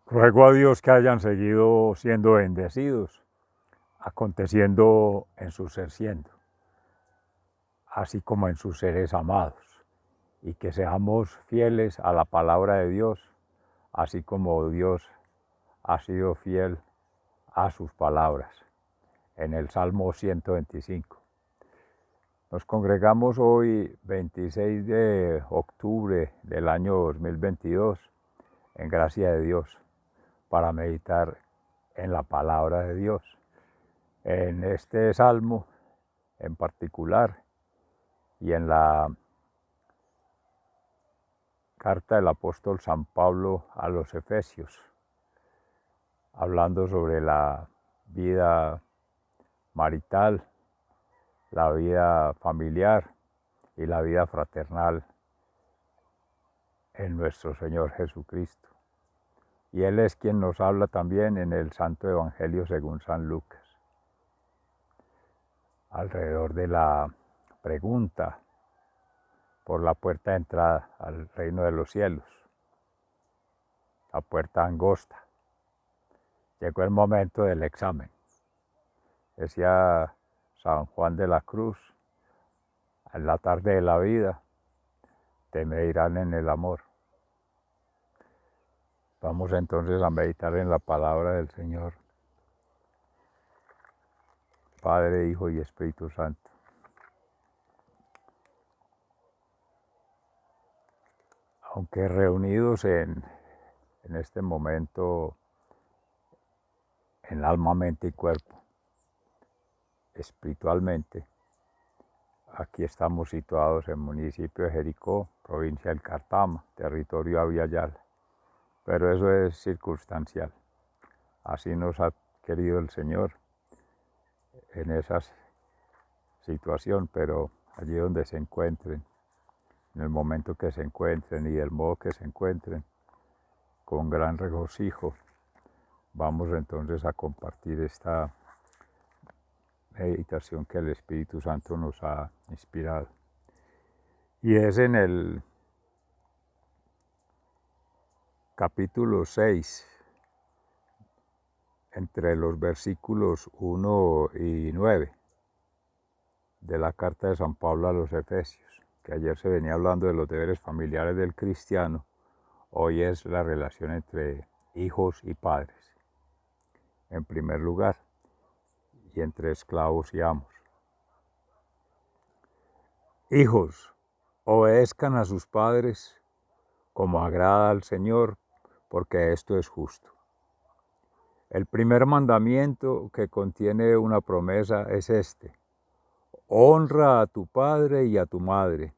Ruego a Dios que hayan seguido siendo bendecidos, aconteciendo en su ser siendo, así como en sus seres amados, y que seamos fieles a la palabra de Dios, así como Dios ha sido fiel a sus palabras. En el Salmo 125. Nos congregamos hoy, 26 de octubre del año 2022, en gracia de Dios, para meditar en la palabra de Dios. En este salmo en particular y en la carta del apóstol San Pablo a los Efesios, hablando sobre la vida marital, la vida familiar y la vida fraternal en nuestro Señor Jesucristo. Y Él es quien nos habla también en el Santo Evangelio según San Lucas, alrededor de la pregunta por la puerta de entrada al reino de los cielos, la puerta angosta. Llegó el momento del examen. Decía San Juan de la Cruz, en la tarde de la vida te medirán en el amor. Vamos entonces a meditar en la palabra del Señor, Padre, Hijo y Espíritu Santo. Aunque reunidos en este momento en alma, mente y cuerpo, espiritualmente, aquí estamos situados en el municipio de Jericó, provincia del Cartama, territorio Aviala, pero eso es circunstancial. Así nos ha querido el Señor en esa situación, pero allí donde se encuentren, en el momento que se encuentren y del modo que se encuentren, con gran regocijo, vamos entonces a compartir esta meditación que el Espíritu Santo nos ha inspirado. Y es en el capítulo 6, entre los versículos 1 y 9 de la carta de San Pablo a los Efesios, que ayer se venía hablando de los deberes familiares del cristiano, hoy es la relación entre hijos y padres, en primer lugar, y entre esclavos y amos. Hijos, obedezcan a sus padres como agrada al Señor, porque esto es justo. El primer mandamiento, que contiene una promesa, es este: honra a tu padre y a tu madre,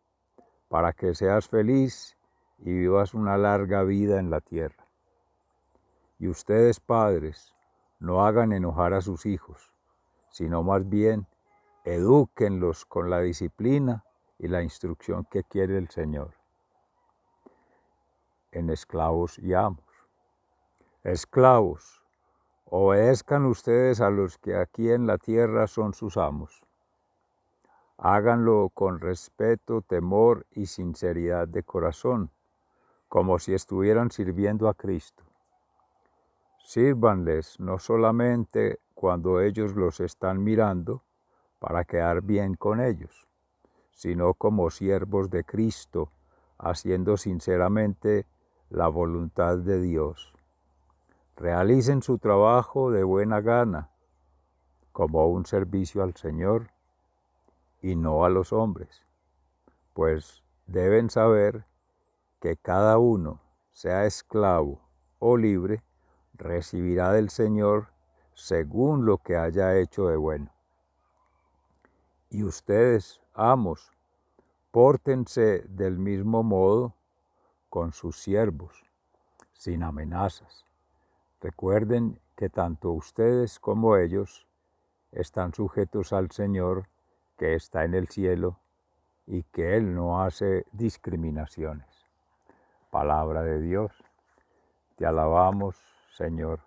para que seas feliz y vivas una larga vida en la tierra. Y ustedes, padres, no hagan enojar a sus hijos, sino más bien edúquenlos con la disciplina y la instrucción que quiere el Señor. En esclavos y amos. Esclavos, obedezcan ustedes a los que aquí en la tierra son sus amos. Háganlo con respeto, temor y sinceridad de corazón, como si estuvieran sirviendo a Cristo. Sírvanles no solamente cuando ellos los están mirando para quedar bien con ellos, sino como siervos de Cristo, haciendo sinceramente la voluntad de Dios. Realicen su trabajo de buena gana, como un servicio al Señor y no a los hombres, pues deben saber que cada uno, sea esclavo o libre, recibirá del Señor según lo que haya hecho de bueno. Y ustedes, amos, pórtense del mismo modo con sus siervos, sin amenazas. Recuerden que tanto ustedes como ellos están sujetos al Señor, que está en el cielo, y que Él no hace discriminaciones. Palabra de Dios. Te alabamos, Señor.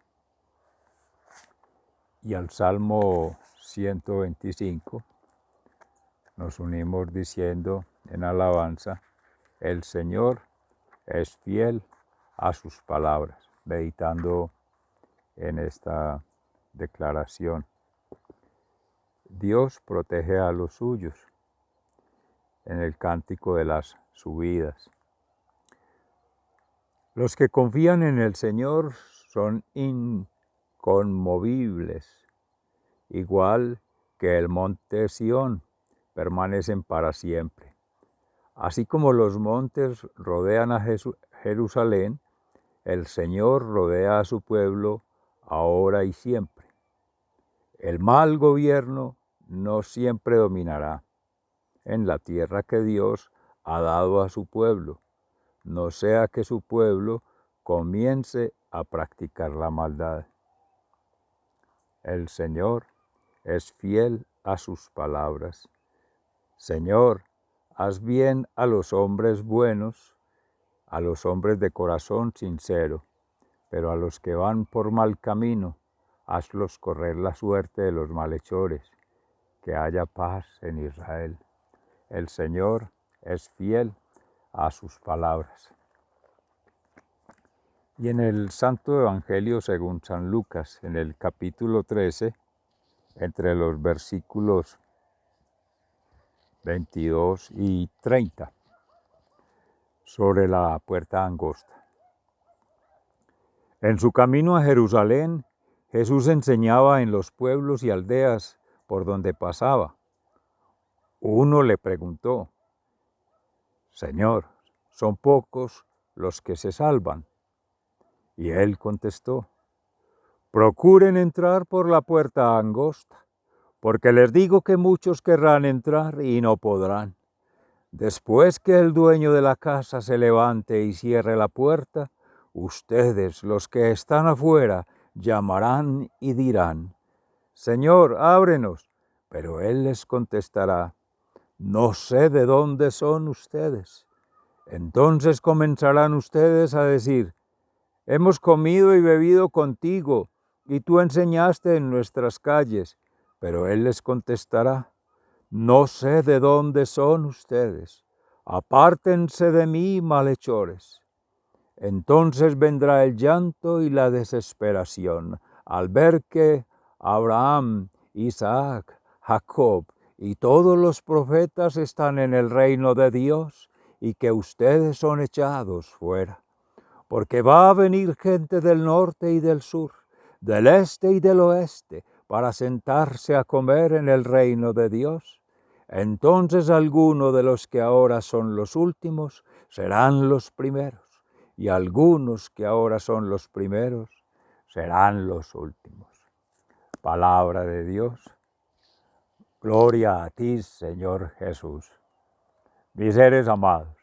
Y al Salmo 125 nos unimos diciendo en alabanza: el Señor es fiel a sus palabras. meditando en esta declaración. Dios protege a los suyos en el cántico de las subidas. Los que confían en el Señor son inconmovibles, igual que el monte Sión, permanecen para siempre. Así como los montes rodean a Jerusalén, el Señor rodea a su pueblo ahora y siempre. El mal gobierno no siempre dominará en la tierra que Dios ha dado a su pueblo, no sea que su pueblo comience a practicar la maldad. El Señor es fiel a sus palabras. Señor, haz bien a los hombres buenos, a los hombres de corazón sincero, pero a los que van por mal camino, hazlos correr la suerte de los malhechores, que haya paz en Israel. El Señor es fiel a sus palabras. Y en el Santo Evangelio según San Lucas, en el capítulo 13, entre los versículos 22 y 30, sobre la puerta angosta. En su camino a Jerusalén, Jesús enseñaba en los pueblos y aldeas por donde pasaba. Uno le preguntó: Señor, ¿son pocos los que se salvan? Y él contestó: procuren entrar por la puerta angosta, porque les digo que muchos querrán entrar y no podrán. Después que el dueño de la casa se levante y cierre la puerta, ustedes, los que están afuera, llamarán y dirán: Señor, ábrenos. Pero él les contestará: no sé de dónde son ustedes. Entonces comenzarán ustedes a decir: hemos comido y bebido contigo, y tú enseñaste en nuestras calles. Pero él les contestará: no sé de dónde son ustedes. Apártense de mí, malhechores. Entonces vendrá el llanto y la desesperación al ver que Abraham, Isaac, Jacob y todos los profetas están en el reino de Dios y que ustedes son echados fuera. Porque va a venir gente del norte y del sur, del este y del oeste, para sentarse a comer en el reino de Dios. Entonces algunos de los que ahora son los últimos serán los primeros, y algunos que ahora son los primeros serán los últimos. Palabra de Dios. Gloria a ti, Señor Jesús. Mis seres amados,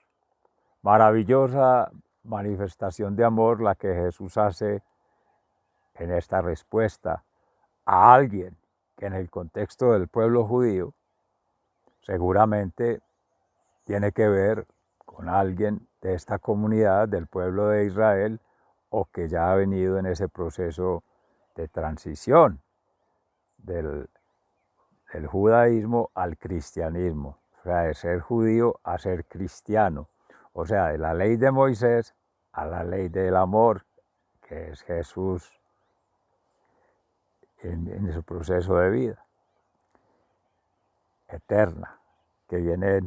maravillosa manifestación de amor la que Jesús hace en esta respuesta a alguien que en el contexto del pueblo judío seguramente tiene que ver con alguien de esta comunidad del pueblo de Israel o que ya ha venido en ese proceso de transición del judaísmo al cristianismo, o sea, de ser judío a ser cristiano, o sea, de la ley de Moisés a la ley del amor, que es Jesús en su proceso de vida eterna, que viene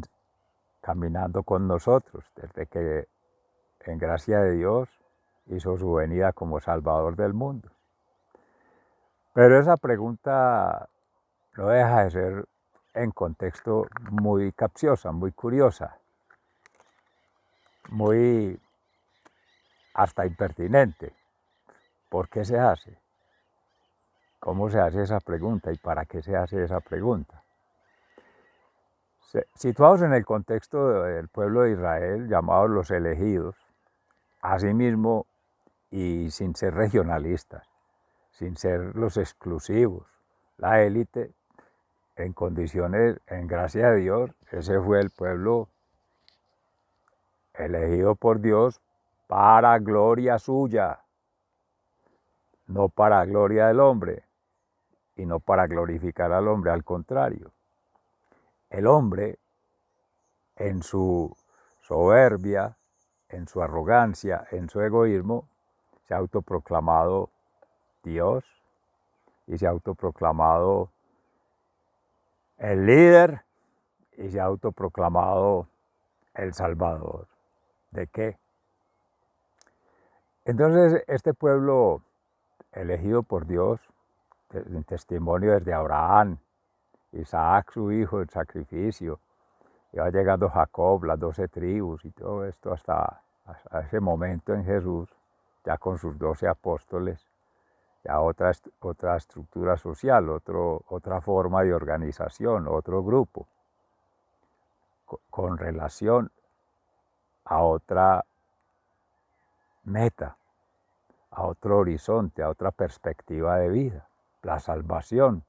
caminando con nosotros desde que en gracia de Dios hizo su venida como Salvador del mundo. Pero esa pregunta no deja de ser en contexto muy capciosa, muy curiosa, muy hasta impertinente. ¿Por qué se hace? ¿Cómo se hace esa pregunta y para qué se hace esa pregunta? Situados en el contexto del pueblo de Israel, llamados los elegidos, asimismo y sin ser regionalistas, sin ser los exclusivos, la élite, en condiciones, en gracia de Dios, ese fue el pueblo elegido por Dios para gloria suya, no para gloria del hombre y no para glorificar al hombre, al contrario. El hombre, en su soberbia, en su arrogancia, en su egoísmo, se ha autoproclamado Dios y se ha autoproclamado el líder y se ha autoproclamado el Salvador. ¿De qué? Entonces, este pueblo elegido por Dios, en testimonio desde Abraham, Isaac su hijo, el sacrificio, y va llegando Jacob, las 12 tribus y todo esto hasta ese momento en Jesús, ya con sus 12 apóstoles, ya otra estructura social, otra forma de organización, otro grupo, con relación a otra meta, a otro horizonte, a otra perspectiva de vida, la salvación,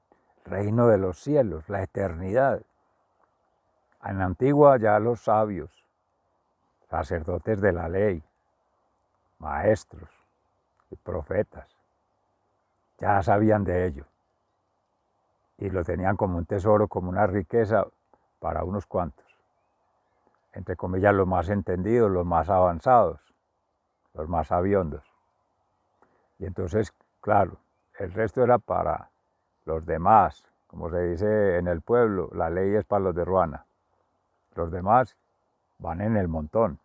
el reino de los cielos, la eternidad. En la antigua ya los sabios, sacerdotes de la ley, maestros y profetas, ya sabían de ello y lo tenían como un tesoro, como una riqueza para unos cuantos, entre comillas los más entendidos, los más avanzados, los más sabiondos. Y entonces, claro, el resto era para los demás, como se dice en el pueblo, la ley es para los de Ruana. Los demás van en el montón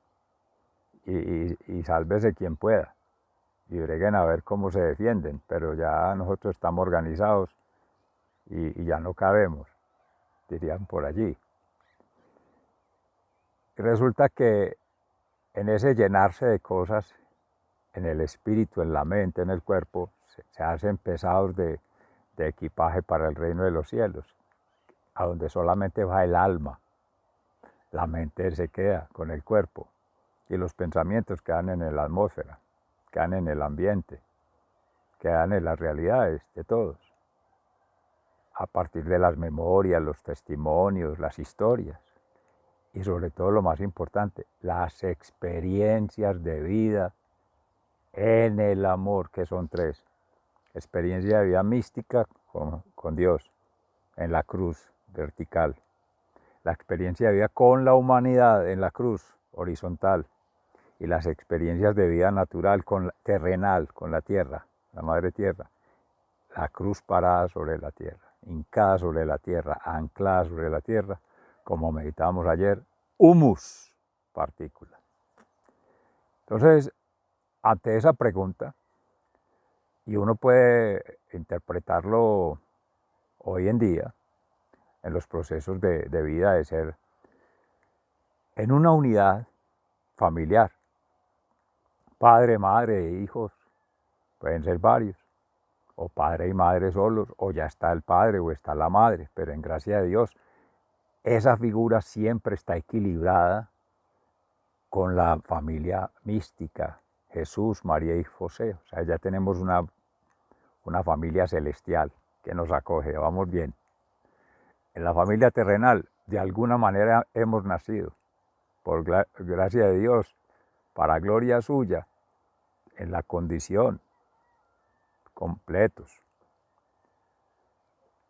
y sálvese quien pueda y breguen a ver cómo se defienden, pero ya nosotros estamos organizados y ya no cabemos, dirían por allí. Y resulta que en ese llenarse de cosas, en el espíritu, en la mente, en el cuerpo, se hacen pesados de equipaje para el reino de los cielos, a donde solamente va el alma. La mente se queda con el cuerpo y los pensamientos quedan en la atmósfera, quedan en el ambiente, quedan en las realidades de todos, a partir de las memorias, los testimonios, las historias y sobre todo lo más importante, las experiencias de vida en el amor, que son 3. Experiencia de vida mística con Dios en la cruz vertical, la experiencia de vida con la humanidad en la cruz horizontal y las experiencias de vida natural terrenal, con la tierra, la madre tierra, la cruz parada sobre la tierra, hincada sobre la tierra, anclada sobre la tierra, como meditábamos ayer, humus, partícula. Entonces, ante esa pregunta, y uno puede interpretarlo hoy en día, en los procesos de vida, de ser en una unidad familiar, padre, madre, hijos, pueden ser varios, o padre y madre solos, o ya está el padre o está la madre, pero en gracia de Dios, esa figura siempre está equilibrada con la familia mística, Jesús, María y José. O sea, ya tenemos una familia celestial que nos acoge, vamos bien. En la familia terrenal, de alguna manera hemos nacido, por gracia de Dios, para gloria suya, en la condición, completos,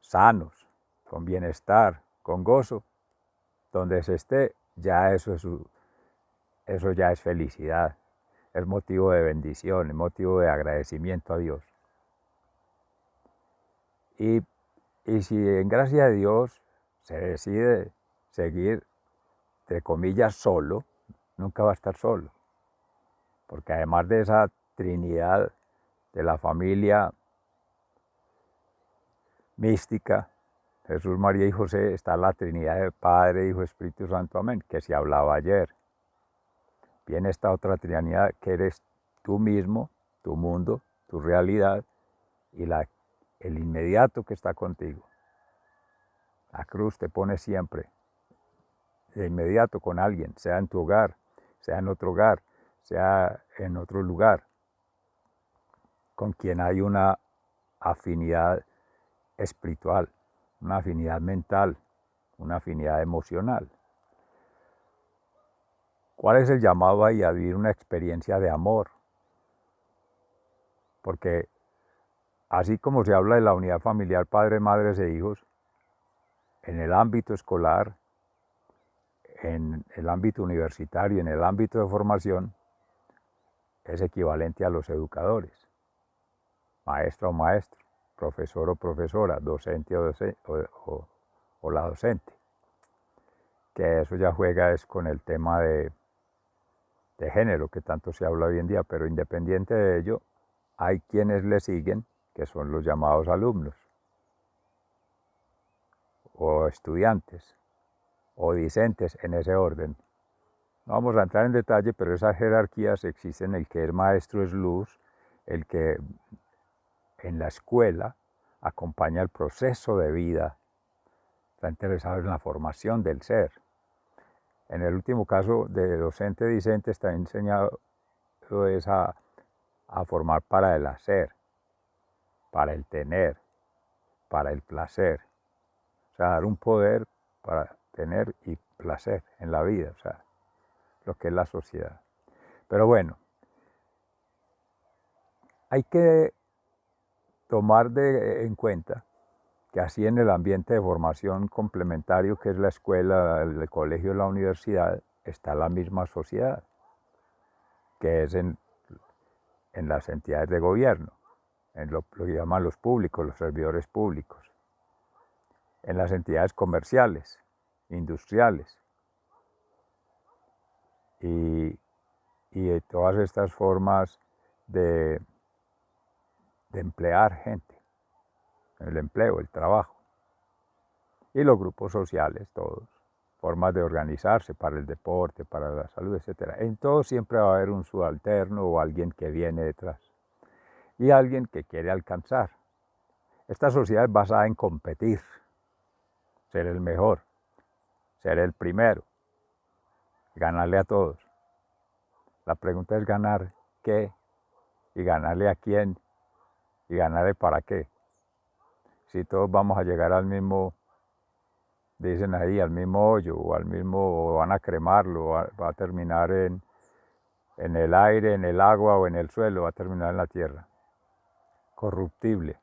sanos, con bienestar, con gozo, donde se esté, ya eso ya es felicidad, es motivo de bendición, es motivo de agradecimiento a Dios. Y si en gracia de Dios se decide seguir, entre comillas, solo, nunca va a estar solo, porque además de esa Trinidad de la familia mística, Jesús, María y José, está la Trinidad de Padre, Hijo, Espíritu Santo, amén, que se hablaba ayer. Viene esta otra Trinidad que eres tú mismo, tu mundo, tu realidad y el inmediato que está contigo. La cruz te pone siempre de inmediato con alguien, sea en tu hogar, sea en otro hogar, sea en otro lugar, con quien hay una afinidad espiritual, una afinidad mental, una afinidad emocional. ¿Cuál es el llamado ahí? A vivir una experiencia de amor. Porque así como se habla de la unidad familiar, padres, madres e hijos, en el ámbito escolar, en el ámbito universitario, en el ámbito de formación, es equivalente a los educadores, maestra o maestro, profesor o profesora, docente o la docente, que eso ya juega es con el tema de género que tanto se habla hoy en día, pero independiente de ello, hay quienes le siguen, que son los llamados alumnos, o estudiantes, o discentes en ese orden. No vamos a entrar en detalle, pero esas jerarquías existen. El que es maestro es luz, el que en la escuela acompaña el proceso de vida, está interesado en la formación del ser. En el último caso de docente-discente está enseñado es a formar para el hacer, para el tener, para el placer. O sea, dar un poder para tener y placer en la vida, o sea, lo que es la sociedad. Pero bueno, hay que tomar en cuenta que así en el ambiente de formación complementario que es la escuela, el colegio, la universidad, está la misma sociedad, que es en las entidades de gobierno, en lo que llaman los públicos, los servidores públicos, en las entidades comerciales, industriales, y todas estas formas de emplear gente, el empleo, el trabajo, y los grupos sociales, todos, formas de organizarse para el deporte, para la salud, etc. En todo siempre va a haber un subalterno o alguien que viene detrás y alguien que quiere alcanzar. Esta sociedad es basada en competir, ser el mejor, ser el primero, ganarle a todos. La pregunta es ganar qué y ganarle a quién y ganarle para qué. Si todos vamos a llegar al mismo, dicen ahí, al mismo hoyo o al mismo, o van a cremarlo, va a terminar en el aire, en el agua o en el suelo, va a terminar en la tierra. Corruptible.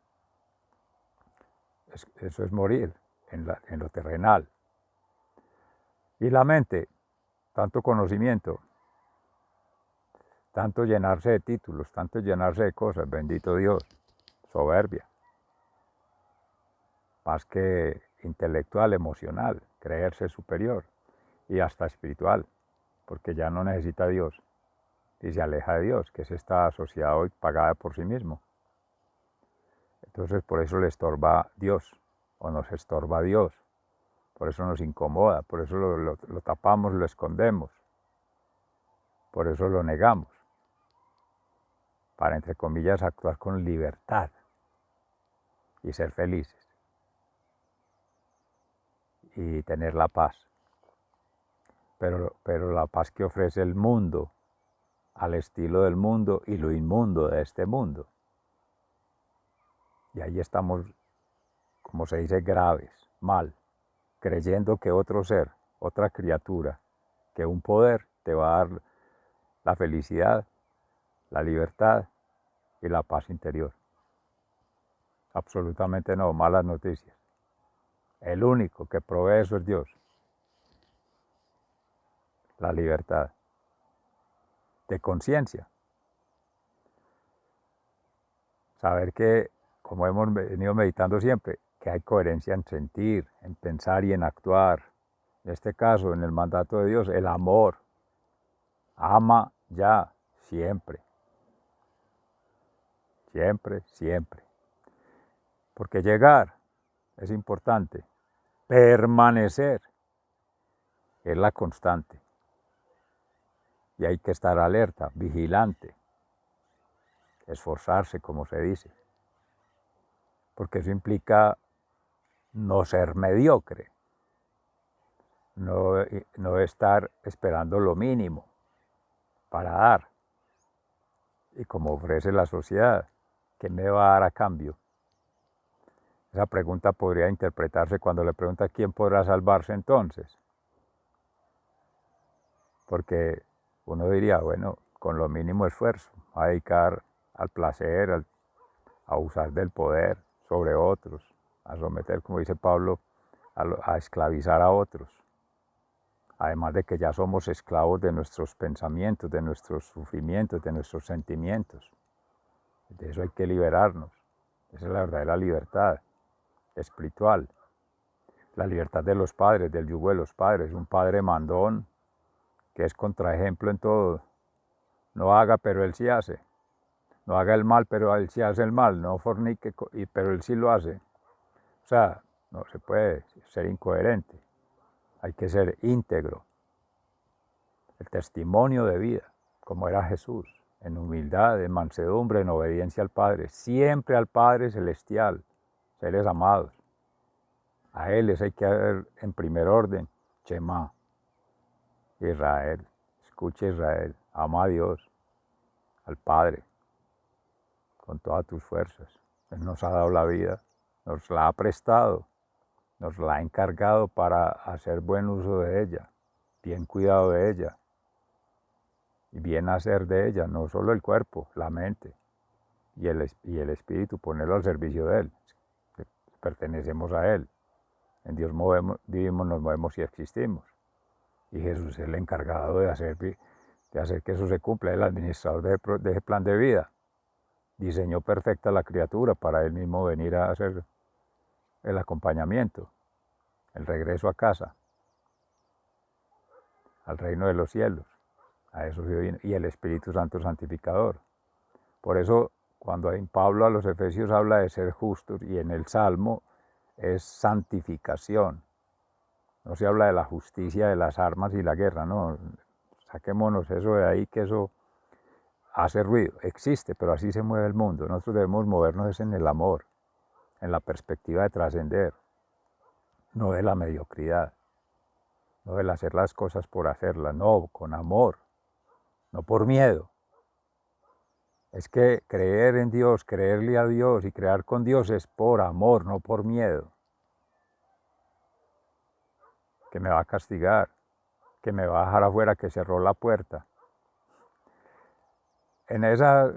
Eso es morir en lo terrenal. Y la mente, tanto conocimiento, tanto llenarse de títulos, tanto llenarse de cosas, bendito Dios, soberbia, más que intelectual, emocional, creerse superior y hasta espiritual, porque ya no necesita a Dios y se aleja de Dios, que es esta sociedad hoy pagada por sí mismo. Entonces por eso le estorba Dios, o nos estorba Dios, por eso nos incomoda, por eso lo tapamos, lo escondemos, por eso lo negamos, para entre comillas actuar con libertad y ser felices y tener la paz. Pero la paz que ofrece el mundo, al estilo del mundo y lo inmundo de este mundo. Y ahí estamos, como se dice, graves, mal, creyendo que otro ser, otra criatura, que un poder te va a dar la felicidad, la libertad y la paz interior. Absolutamente no, malas noticias. El único que provee eso es Dios, la libertad de conciencia. Saber que, como hemos venido meditando siempre, que hay coherencia en sentir, en pensar y en actuar. En este caso, en el mandato de Dios, el amor. Ama ya, siempre. Siempre, siempre. Porque llegar es importante. Permanecer es la constante. Y hay que estar alerta, vigilante. Esforzarse, como se dice. Porque eso implica no ser mediocre. No estar esperando lo mínimo para dar. Y como ofrece la sociedad, ¿qué me va a dar a cambio? Esa pregunta podría interpretarse cuando le pregunta quién podrá salvarse entonces. Porque uno diría, bueno, con lo mínimo esfuerzo, a dedicar al placer, a usar del poder sobre otros, a someter, como dice Pablo, a esclavizar a otros, además de que ya somos esclavos de nuestros pensamientos, de nuestros sufrimientos, de nuestros sentimientos. De eso hay que liberarnos. Esa es la verdadera libertad espiritual. La libertad de los padres, del yugo de los padres. Un padre mandón, que es contraejemplo en todo. No haga, pero él sí hace. No haga el mal, pero él sí hace el mal. No fornique, pero él sí lo hace. O sea, no se puede ser incoherente. Hay que ser íntegro. El testimonio de vida, como era Jesús, en humildad, en mansedumbre, en obediencia al Padre, siempre al Padre celestial, seres amados. A Él les hay que dar en primer orden, Shema, Israel, escucha Israel, ama a Dios, al Padre, con todas tus fuerzas. Él nos ha dado la vida, nos la ha prestado, nos la ha encargado para hacer buen uso de ella, bien cuidado de ella, y bien hacer de ella, no solo el cuerpo, la mente y el espíritu, ponerlo al servicio de Él. Pertenecemos a Él. En Dios vivimos, nos movemos y existimos. Y Jesús es el encargado de hacer que eso se cumpla, el administrador de ese plan de vida. Diseñó perfecta la criatura para Él mismo venir a hacer el acompañamiento, el regreso a casa, al reino de los cielos. A eso se vino. Y el Espíritu Santo santificador. Por eso, cuando en Pablo a los Efesios habla de ser justos, y en el Salmo es santificación. No se habla de la justicia de las armas y la guerra, no. Saquémonos eso de ahí, que eso hace ruido. Existe, pero así se mueve el mundo. Nosotros debemos movernos en el amor, en la perspectiva de trascender, no de la mediocridad, no del hacer las cosas por hacerlas, no, con amor, no por miedo. Es que creer en Dios, creerle a Dios y crear con Dios es por amor, no por miedo. Que me va a castigar, que me va a dejar afuera, que cerró la puerta. En esa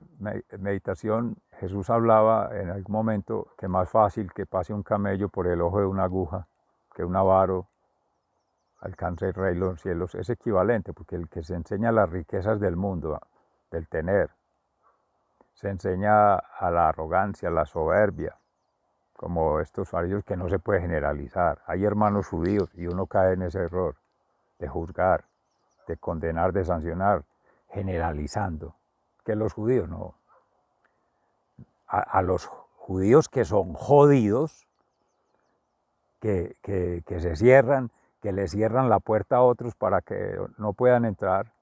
meditación Jesús hablaba en algún momento que más fácil que pase un camello por el ojo de una aguja, que un avaro alcance el reino de los cielos. Es equivalente, porque el que se enseña las riquezas del mundo, del tener, se enseña a la arrogancia, a la soberbia, como estos fariseos, que no se puede generalizar. Hay hermanos judíos y uno cae en ese error de juzgar, de condenar, de sancionar, generalizando. Que los judíos no. A los judíos que son jodidos, que se cierran, que le cierran la puerta a otros para que no puedan entrar.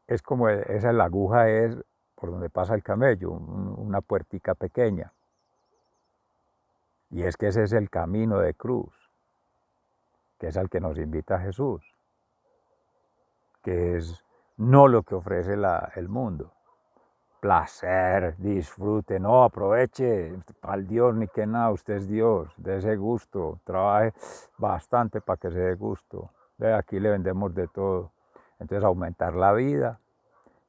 Es como esa, la aguja es por donde pasa el camello, una puertica pequeña. Y es que ese es el camino de cruz, que es al que nos invita Jesús, que es no lo que ofrece el mundo. Placer, disfrute, no, aproveche, al Dios ni que nada, usted es Dios, dése gusto, trabaje bastante para que se dé gusto. De aquí le vendemos de todo. Entonces aumentar la vida,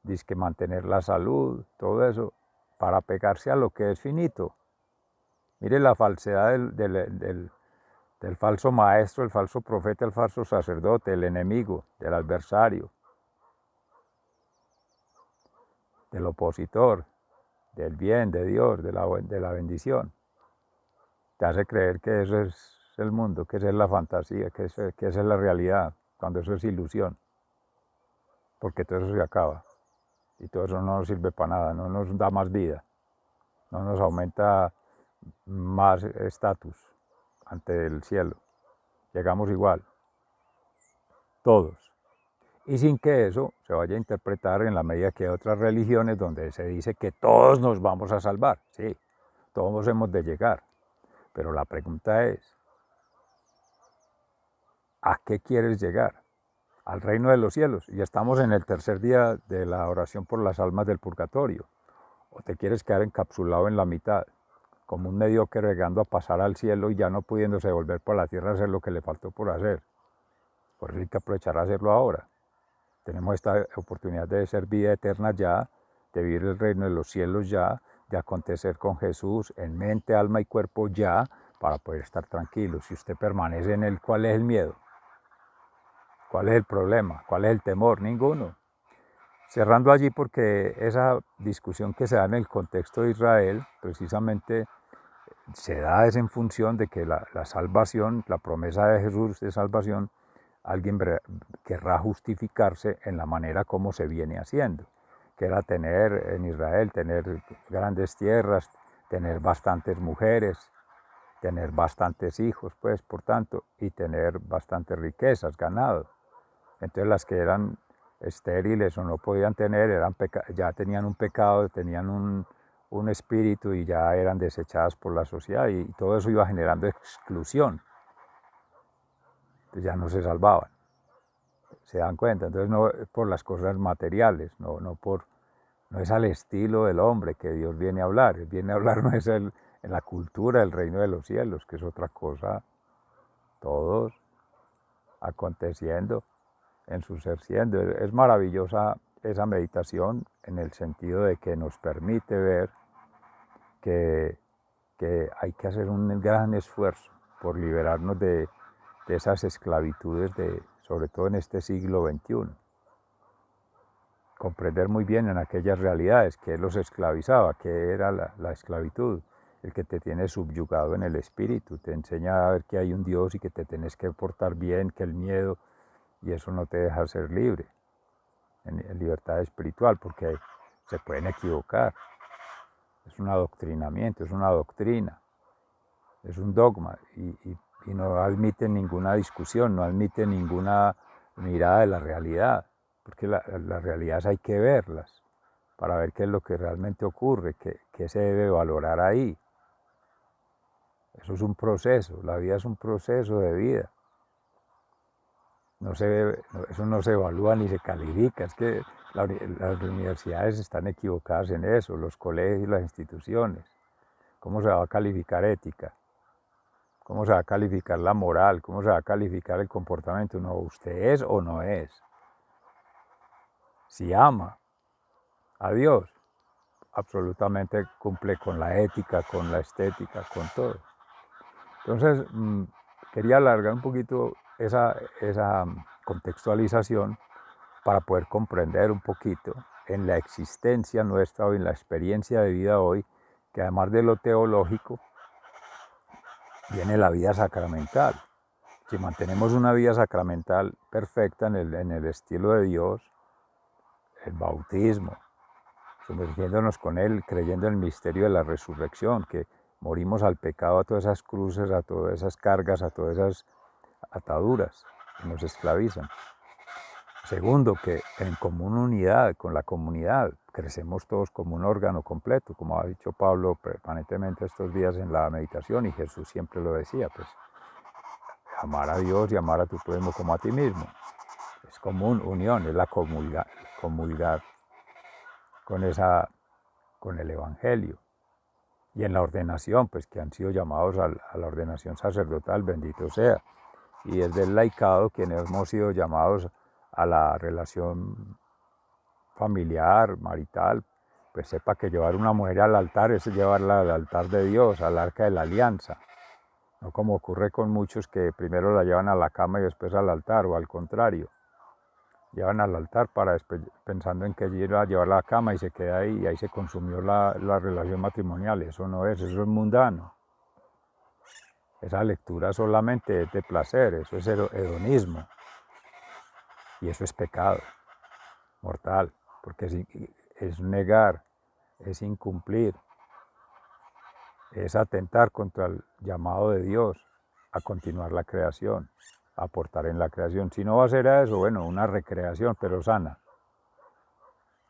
dizque mantener la salud, todo eso, para pegarse a lo que es finito. Mire la falsedad del falso maestro, el falso profeta, el falso sacerdote, el enemigo, del adversario, del opositor, del bien, de Dios, de la bendición. Te hace creer que eso es el mundo, que esa es la fantasía, que esa es la realidad, cuando eso es ilusión. Porque todo eso se acaba. Y todo eso no nos sirve para nada, no nos da más vida, no nos aumenta más estatus ante el cielo. Llegamos igual, todos. Y sin que eso se vaya a interpretar en la medida que hay otras religiones donde se dice que todos nos vamos a salvar. Sí, todos hemos de llegar. Pero la pregunta es, ¿a qué quieres llegar? Al reino de los cielos. Ya estamos en el tercer día de la oración por las almas del purgatorio. ¿O te quieres quedar encapsulado en la mitad, como un mediocre llegando a pasar al cielo y ya no pudiéndose volver por la tierra a hacer lo que le faltó por hacer? Por eso hay que aprovechar a hacerlo ahora. Tenemos esta oportunidad de ser vida eterna ya, de vivir el reino de los cielos ya, de acontecer con Jesús en mente, alma y cuerpo ya, para poder estar tranquilo. Si usted permanece en él, ¿cuál es el miedo? ¿Cuál es el problema? ¿Cuál es el temor? Ninguno. Cerrando allí, porque esa discusión que se da en el contexto de Israel, precisamente se da es en función de que la salvación, la promesa de Jesús de salvación, alguien querrá justificarse en la manera como se viene haciendo, que era tener en Israel, tener grandes tierras, tener bastantes mujeres, tener bastantes hijos, pues, por tanto, y tener bastantes riquezas, ganado. Entonces las que eran estériles o no podían tener, ya tenían un pecado, tenían un espíritu y ya eran desechadas por la sociedad y todo eso iba generando exclusión. Entonces ya no se salvaban. ¿Se dan cuenta? Entonces no por las cosas materiales, no es al estilo del hombre que Dios viene a hablar. Él viene a hablar no es en la cultura, el reino de los cielos, que es otra cosa, todos aconteciendo en su ser siendo. Es maravillosa esa meditación en el sentido de que nos permite ver que, que hay que hacer un gran esfuerzo por liberarnos de esas esclavitudes, sobre todo en este siglo XXI. Comprender muy bien en aquellas realidades que los esclavizaba, que era la esclavitud, el que te tiene subyugado en el espíritu, te enseña a ver que hay un Dios y que te tienes que portar bien, que el miedo, y eso no te deja ser libre, en libertad espiritual, porque se pueden equivocar. Es un adoctrinamiento, es una doctrina, es un dogma, y no admite ninguna discusión, no admite ninguna mirada de la realidad, porque las realidades hay que verlas para ver qué es lo que realmente ocurre, qué se debe valorar ahí. Eso es un proceso, la vida es un proceso de vida. Eso no se evalúa ni se califica, es que las universidades están equivocadas en eso, los colegios, las instituciones. ¿Cómo se va a calificar ética? ¿Cómo se va a calificar la moral? ¿Cómo se va a calificar el comportamiento? No, usted es o no es. Si ama a Dios, absolutamente cumple con la ética, con la estética, con todo. Entonces, quería alargar un poquito esa contextualización para poder comprender un poquito en la existencia nuestra o en la experiencia de vida hoy, que además de lo teológico, viene la vida sacramental. Si mantenemos una vida sacramental perfecta en el estilo de Dios, el bautismo, sumergiéndonos con Él, creyendo en el misterio de la resurrección, que morimos al pecado, a todas esas cruces, a todas esas cargas, a todas esas ataduras que nos esclavizan. Segundo, que en común unidad con la comunidad, crecemos todos como un órgano completo, como ha dicho Pablo permanentemente estos días en la meditación, y Jesús siempre lo decía, pues amar a Dios y amar a tu prójimo como a ti mismo. Es común unión, es la comulgar con el Evangelio. Y en la ordenación, pues que han sido llamados a la ordenación sacerdotal, bendito sea. Y desde el laicado, quienes hemos sido llamados a la relación familiar, marital, pues sepa que llevar una mujer al altar es llevarla al altar de Dios, al arca de la alianza. No como ocurre con muchos que primero la llevan a la cama y después al altar, o al contrario. Llevan al altar pensando en que iba a llevarla a la cama y se queda ahí, y ahí se consumió la relación matrimonial. Eso no es, eso es mundano. Esa lectura solamente es de placer, eso es hedonismo. Y eso es pecado mortal, porque es negar, es incumplir, es atentar contra el llamado de Dios a continuar la creación, a aportar en la creación. Si no va a ser eso, bueno, una recreación, pero sana,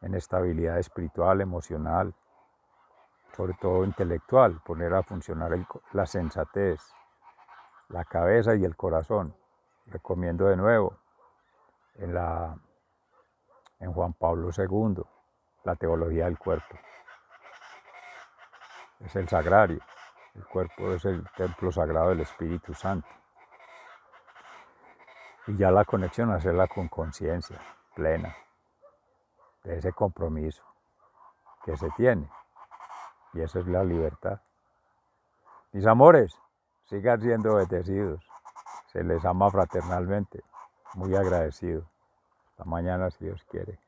en estabilidad espiritual, emocional, sobre todo intelectual, poner a funcionar la sensatez, la cabeza y el corazón. Recomiendo de nuevo en Juan Pablo II, la teología del cuerpo. Es el sagrario, el cuerpo es el templo sagrado del Espíritu Santo. Y ya la conexión, hacerla con conciencia plena de ese compromiso que se tiene. Y esa es la libertad. Mis amores, Sigan siendo bendecidos. Se les ama fraternalmente. Muy agradecido. Hasta mañana si Dios quiere.